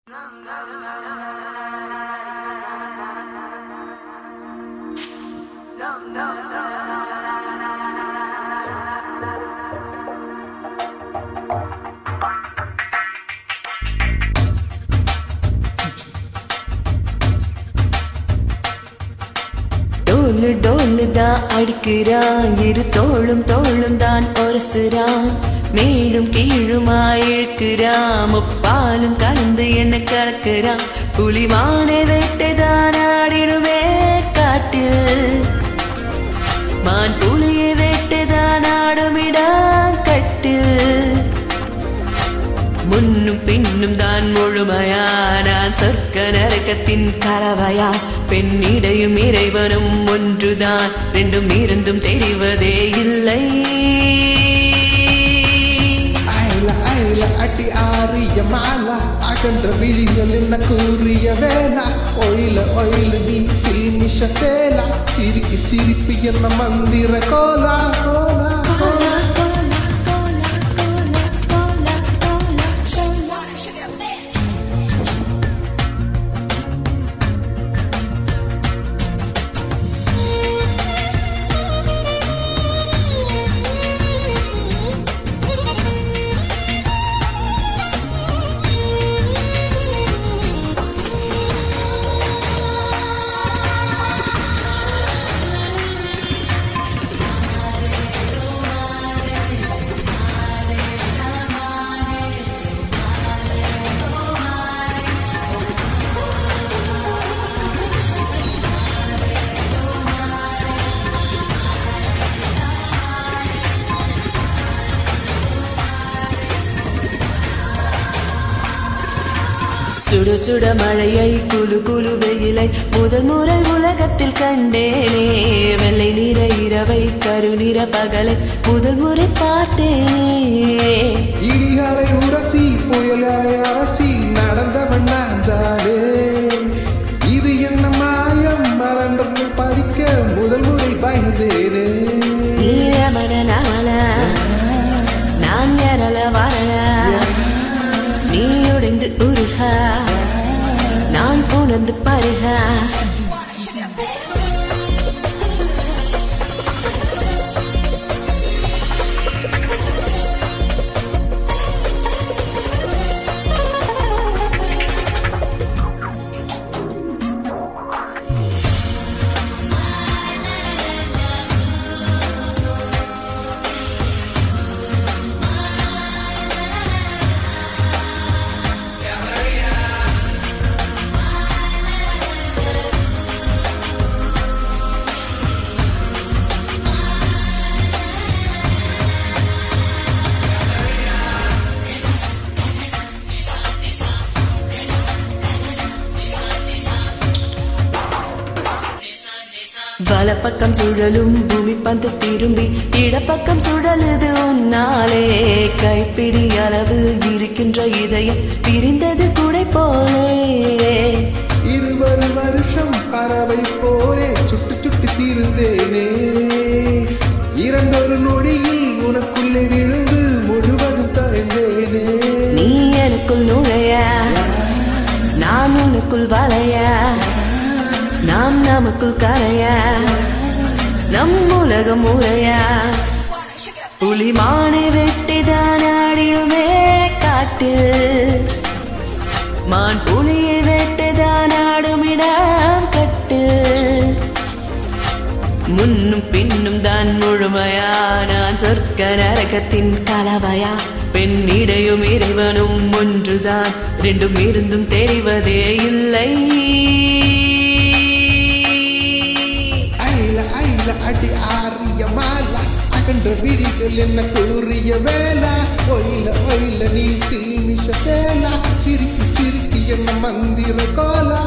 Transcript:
டோலு டோலு தான் அடிக்கிறான், இரு தோளும் தோளும் தான் ஒரசுறான், மேலும் கீழுமா இழுக்கிறான், முப்பாலும் கலந்து என்ன கலக்குறான். புலிமானை வேட்டைதான் ஆடிடுமே காட்டில், மான் புலியை வேட்டைதான் ஆடுமிடான் கட்டில். முன்னும் பின்னும் தான் முழுமையா, நான் சொர்க்க நரகத்தின் கலவையா, பெண்ணிடையும் இறைவனும் ஒன்றுதான், ரெண்டும் இருந்தும் தெரிவதே இல்லை. அடி ஆறிய மாலா அகன்ற விழிகள் என்ன கூறிய வேளா, ஒயில ஒயில நீ சீனிஷ தேலா, சிரிக்கு சிரிப்பு என்ன மந்திர கோலா கோலா. சுட சுட மழையை குழு குழு வெயிலை முதல் முறை உலகத்தில் கண்டேனே, வெள்ளை நிற இரவை கருநிற பகலை முதல் முறை பார்த்தேனே. இடிகளை உரசி புயலாய் அரசி நடந்தவன் நான் தானே, இது என்ன மாயம் மறந்து பறிக்க முதல் முறை பயந்தேனே. நீரமண நவல நான் எரல வரல, நீ உடைந்து உருக நான் உணர்ந்து பருக. வலப்பக்கம் சுழலும் பூமி பந்து திரும்பி இடப்பக்கம் சுழலுது உன்னாலே, கைப்பிடி அளவு இருக்கின்ற இதயம் பிரிந்தது குடை போலே. 20 வருஷம் பறவை போலே சுட்டு சுட்டு தீர்ந்தேனே, இரண்டொரு நொடியில் உனக்குள்ளே விழுந்து முழுவதும் தரைந்தேனே. நீ எனக்குள் நுழைய நான் உனக்குள் வளைய, நாம் நமக்குள் கரைய நம் உலகம் உரைய. புலிமானை வெட்டிதான் ஆடிடுமே காட்டில், மான் புலியை வெட்டிதான் ஆடுமிடம் கட்டில். முன்னும் பின்னும் தான் முழுமையா, நான் சொர்க்க நரகத்தின் கலவையா, பெண்ணிடையும் இறைவனும் ஒன்றுதான், ரெண்டும் இருந்தும் தெரிவதே இல்லை. அடி ஆறிய மாலா அகன்ற விழிகள் என்ன கூறிய வேளா, ஒயில ஒயில நீ சீனிஷ தேலா, சிரிக்கு சிரிக்கு என்ன மந்திர கோலா.